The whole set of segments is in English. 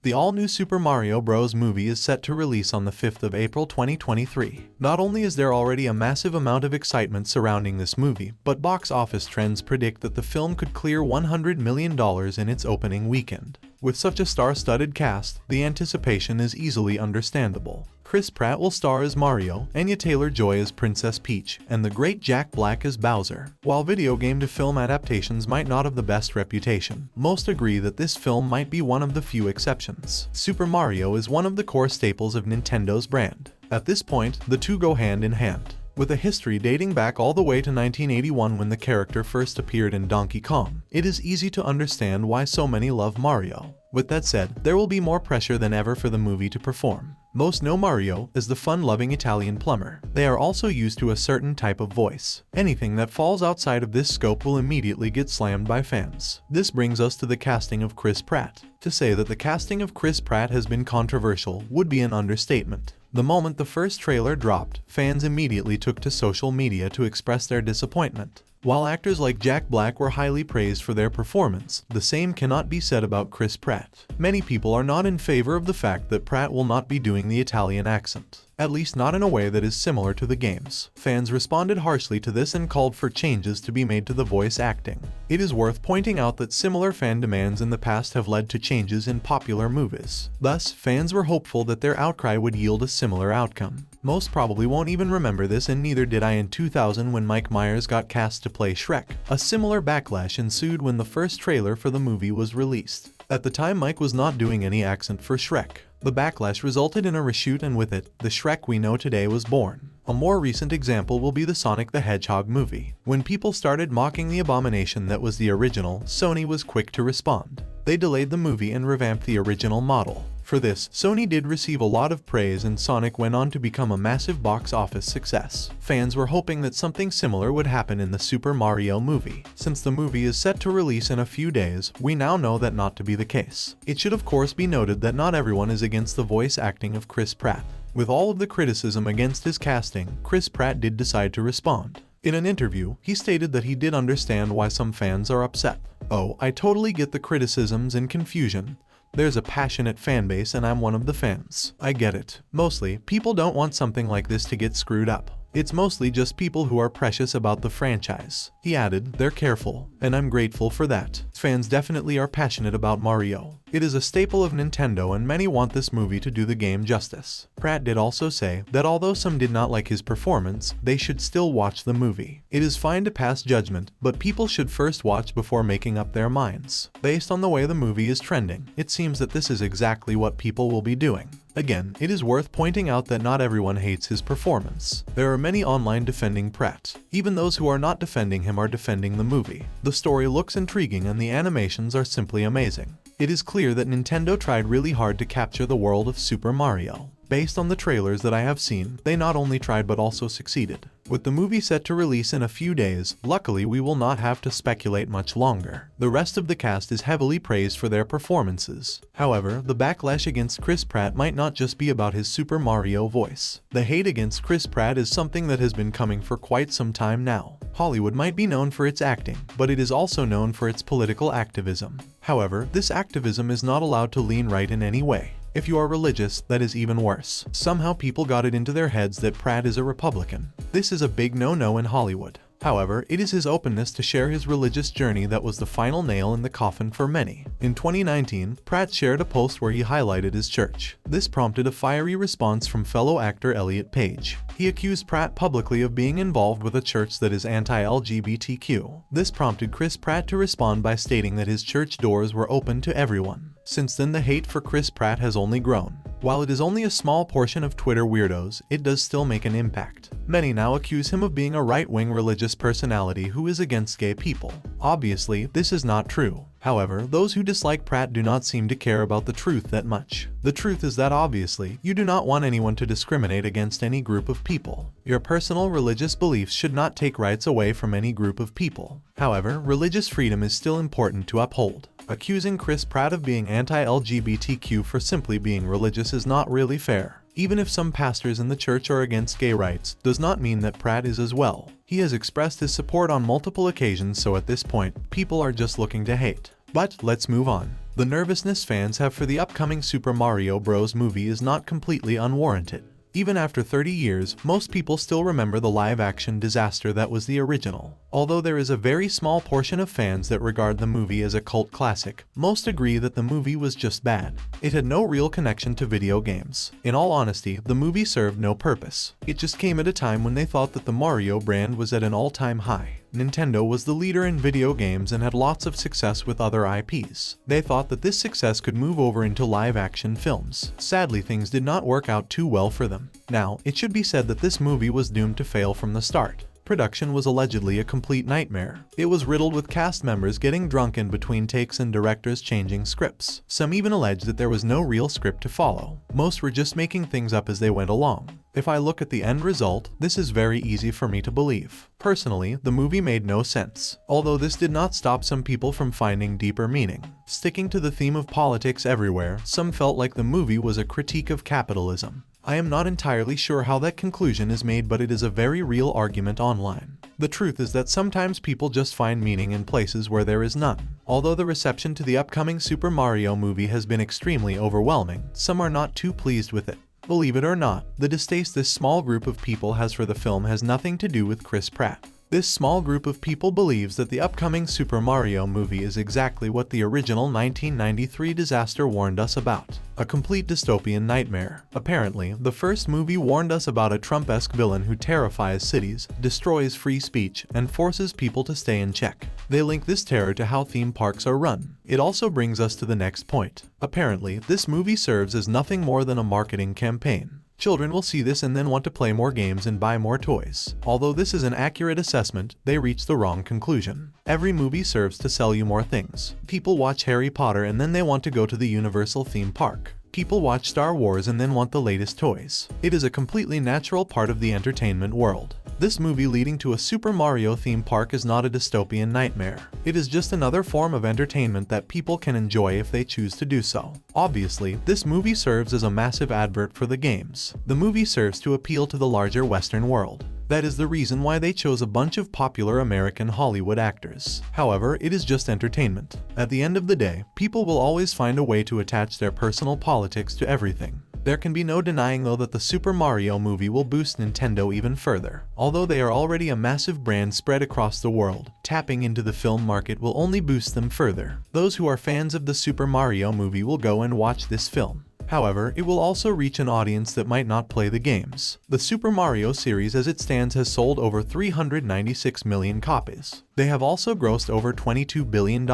The all-new Super Mario Bros. Movie is set to release on the 5th of April 2023. Not only is there already a massive amount of excitement surrounding this movie, but box office trends predict that the film could clear $100 million in its opening weekend. With such a star-studded cast, the anticipation is easily understandable. Chris Pratt will star as Mario, Anya Taylor-Joy as Princess Peach, and the great Jack Black as Bowser. While video game to film adaptations might not have the best reputation, most agree that this film might be one of the few exceptions. Super Mario is one of the core staples of Nintendo's brand. At this point, the two go hand in hand. With a history dating back all the way to 1981 when the character first appeared in Donkey Kong, it is easy to understand why so many love Mario. With that said, there will be more pressure than ever for the movie to perform. Most know Mario as the fun-loving Italian plumber. They are also used to a certain type of voice. Anything that falls outside of this scope will immediately get slammed by fans. This brings us to the casting of Chris Pratt. To say that the casting of Chris Pratt has been controversial would be an understatement. The moment the first trailer dropped, fans immediately took to social media to express their disappointment. While actors like Jack Black were highly praised for their performance, the same cannot be said about Chris Pratt. Many people are not in favor of the fact that Pratt will not be doing the Italian accent, at least not in a way that is similar to the games. Fans responded harshly to this and called for changes to be made to the voice acting. It is worth pointing out that similar fan demands in the past have led to changes in popular movies. Thus, fans were hopeful that their outcry would yield a similar outcome. Most probably won't even remember this, and neither did I in 2000 when Mike Myers got cast to play Shrek. A similar backlash ensued when the first trailer for the movie was released. At the time, Mike was not doing any accent for Shrek. The backlash resulted in a reshoot, and with it, the Shrek we know today was born. A more recent example will be the Sonic the Hedgehog movie. When people started mocking the abomination that was the original, Sony was quick to respond. They delayed the movie and revamped the original model. For this, Sony did receive a lot of praise, and Sonic went on to become a massive box office success. Fans were hoping that something similar would happen in the Super Mario movie. Since the movie is set to release in a few days, we now know that not to be the case. It should of course be noted that not everyone is against the voice acting of Chris Pratt. With all of the criticism against his casting, Chris Pratt did decide to respond. In an interview, he stated that he did understand why some fans are upset. "Oh, I totally get the criticisms and confusion. There's a passionate fan base and I'm one of the fans. I get it. Mostly, people don't want something like this to get screwed up. It's mostly just people who are precious about the franchise." He added, "They're careful, and I'm grateful for that. Fans definitely are passionate about Mario. It is a staple of Nintendo and many want this movie to do the game justice." Pratt did also say that although some did not like his performance, they should still watch the movie. "It is fine to pass judgment, but people should first watch before making up their minds. Based on the way the movie is trending, it seems that this is exactly what people will be doing." Again, it is worth pointing out that not everyone hates his performance. There are many online defending Pratt. Even those who are not defending him are defending the movie. The story looks intriguing and the animations are simply amazing. It is clear that Nintendo tried really hard to capture the world of Super Mario. Based on the trailers that I have seen, they not only tried but also succeeded. With the movie set to release in a few days, luckily we will not have to speculate much longer. The rest of the cast is heavily praised for their performances. However, the backlash against Chris Pratt might not just be about his Super Mario voice. The hate against Chris Pratt is something that has been coming for quite some time now. Hollywood might be known for its acting, but it is also known for its political activism. However, this activism is not allowed to lean right in any way. If you are religious, that is even worse. Somehow people got it into their heads that Pratt is a Republican. This is a big no-no in Hollywood. However, it is his openness to share his religious journey that was the final nail in the coffin for many. In 2019, Pratt shared a post where he highlighted his church. This prompted a fiery response from fellow actor Elliot Page. He accused Pratt publicly of being involved with a church that is anti-LGBTQ. This prompted Chris Pratt to respond by stating that his church doors were open to everyone. Since then, the hate for Chris Pratt has only grown. While it is only a small portion of Twitter weirdos, it does still make an impact. Many now accuse him of being a right-wing religious personality who is against gay people. Obviously, this is not true. However, those who dislike Pratt do not seem to care about the truth that much. The truth is that obviously, you do not want anyone to discriminate against any group of people. Your personal religious beliefs should not take rights away from any group of people. However, religious freedom is still important to uphold. Accusing Chris Pratt of being anti-LGBTQ for simply being religious is not really fair. Even if some pastors in the church are against gay rights, does not mean that Pratt is as well. He has expressed his support on multiple occasions, so at this point, people are just looking to hate. But let's move on. The nervousness fans have for the upcoming Super Mario Bros. Movie is not completely unwarranted. Even after 30 years, most people still remember the live-action disaster that was the original. Although there is a very small portion of fans that regard the movie as a cult classic, most agree that the movie was just bad. It had no real connection to video games. In all honesty, the movie served no purpose. It just came at a time when they thought that the Mario brand was at an all-time high. Nintendo was the leader in video games and had lots of success with other IPs. They thought that this success could move over into live-action films. Sadly, things did not work out too well for them. Now, it should be said that this movie was doomed to fail from the start. Production was allegedly a complete nightmare. It was riddled with cast members getting drunk in between takes and directors changing scripts. Some even alleged that there was no real script to follow. Most were just making things up as they went along. If I look at the end result, this is very easy for me to believe. Personally, the movie made no sense, although this did not stop some people from finding deeper meaning. Sticking to the theme of politics everywhere, some felt like the movie was a critique of capitalism. I am not entirely sure how that conclusion is made, but it is a very real argument online. The truth is that sometimes people just find meaning in places where there is none. Although the reception to the upcoming Super Mario movie has been extremely overwhelming, some are not too pleased with it. Believe it or not, the distaste this small group of people has for the film has nothing to do with Chris Pratt. This small group of people believes that the upcoming Super Mario movie is exactly what the original 1993 disaster warned us about. A complete dystopian nightmare. Apparently, the first movie warned us about a Trump-esque villain who terrifies cities, destroys free speech, and forces people to stay in check. They link this terror to how theme parks are run. It also brings us to the next point. Apparently, this movie serves as nothing more than a marketing campaign. Children will see this and then want to play more games and buy more toys. Although this is an accurate assessment, they reach the wrong conclusion. Every movie serves to sell you more things. People watch Harry Potter and then they want to go to the Universal theme park. People watch Star Wars and then want the latest toys. It is a completely natural part of the entertainment world. This movie leading to a Super Mario theme park is not a dystopian nightmare. It is just another form of entertainment that people can enjoy if they choose to do so. Obviously, this movie serves as a massive advert for the games. The movie serves to appeal to the larger Western world. That is the reason why they chose a bunch of popular American Hollywood actors. However, it is just entertainment. At the end of the day, people will always find a way to attach their personal politics to everything. There can be no denying though that the Super Mario movie will boost Nintendo even further. Although they are already a massive brand spread across the world, tapping into the film market will only boost them further. Those who are fans of the Super Mario movie will go and watch this film. However, it will also reach an audience that might not play the games. The Super Mario series as it stands has sold over 396 million copies. They have also grossed over $22 billion.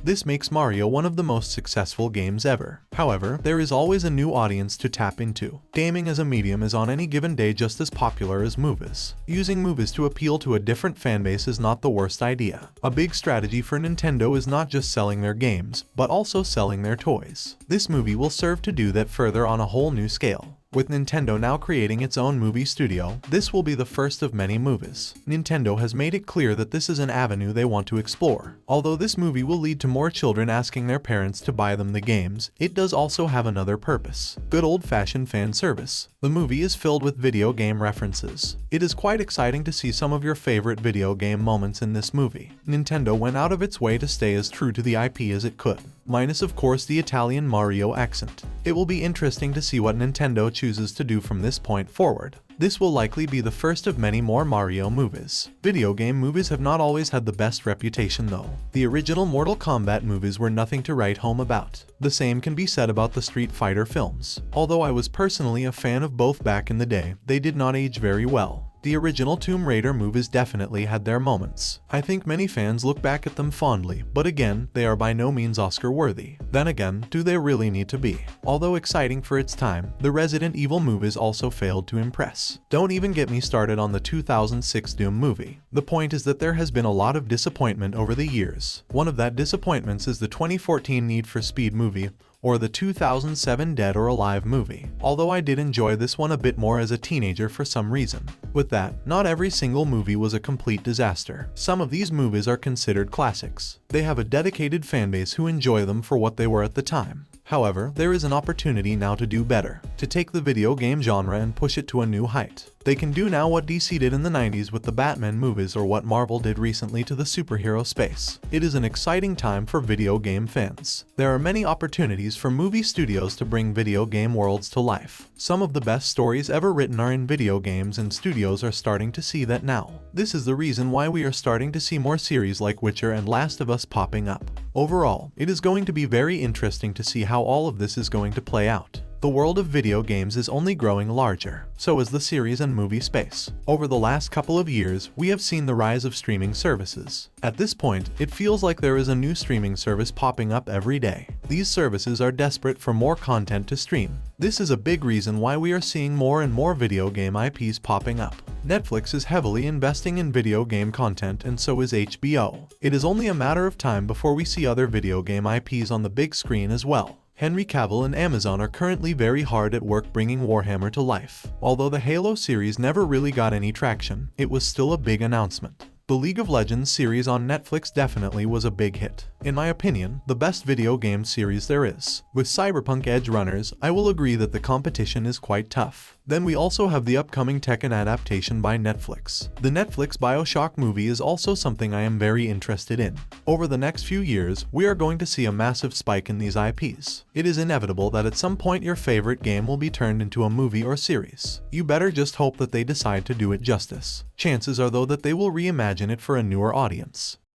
This makes Mario one of the most successful games ever. However, there is always a new audience to tap into. Gaming as a medium is on any given day just as popular as movies. Using movies to appeal to a different fanbase is not the worst idea. A big strategy for Nintendo is not just selling their games, but also selling their toys. This movie will serve to do that further on a whole new scale. With Nintendo now creating its own movie studio, this will be the first of many movies. Nintendo has made it clear that this is an avenue they want to explore. Although this movie will lead to more children asking their parents to buy them the games, it does also have another purpose. Good old-fashioned fan service. The movie is filled with video game references. It is quite exciting to see some of your favorite video game moments in this movie. Nintendo went out of its way to stay as true to the IP as it could. Minus of course the Italian Mario accent. It will be interesting to see what Nintendo chooses to do from this point forward. This will likely be the first of many more Mario movies. Video game movies have not always had the best reputation though. The original Mortal Kombat movies were nothing to write home about. The same can be said about the Street Fighter films. Although I was personally a fan of both back in the day, they did not age very well. The original Tomb Raider movies definitely had their moments. I think many fans look back at them fondly, but again, they are by no means Oscar worthy. Then again, do they really need to be? Although exciting for its time, the Resident Evil movies also failed to impress. Don't even get me started on the 2006 Doom movie. The point is that there has been a lot of disappointment over the years. One of that disappointments is the 2014 Need for Speed movie, or the 2007 Dead or Alive movie, although I did enjoy this one a bit more as a teenager for some reason. With that, not every single movie was a complete disaster. Some of these movies are considered classics. They have a dedicated fanbase who enjoy them for what they were at the time. However, there is an opportunity now to do better, to take the video game genre and push it to a new height. They can do now what DC did in the 90s with the Batman movies or what Marvel did recently to the superhero space. It is an exciting time for video game fans. There are many opportunities for movie studios to bring video game worlds to life. Some of the best stories ever written are in video games, and studios are starting to see that now. This is the reason why we are starting to see more series like Witcher and Last of Us popping up. Overall, it is going to be very interesting to see how all of this is going to play out. The world of video games is only growing larger, so is the series and movie space. Over the last couple of years, we have seen the rise of streaming services. At this point, it feels like there is a new streaming service popping up every day. These services are desperate for more content to stream. This is a big reason why we are seeing more and more video game IPs popping up. Netflix is heavily investing in video game content, and so is HBO. It is only a matter of time before we see other video game IPs on the big screen as well. Henry Cavill and Amazon are currently very hard at work bringing Warhammer to life. Although the Halo series never really got any traction, it was still a big announcement. The League of Legends series on Netflix definitely was a big hit. In my opinion, the best video game series there is. With Cyberpunk Edge Runners, I will agree that the competition is quite tough. Then we also have the upcoming Tekken adaptation by Netflix. The Netflix BioShock movie is also something I am very interested in. Over the next few years, we are going to see a massive spike in these IPs. It is inevitable that at some point your favorite game will be turned into a movie or series. You better just hope that they decide to do it justice. Chances are though that they will reimagine it for a newer audience.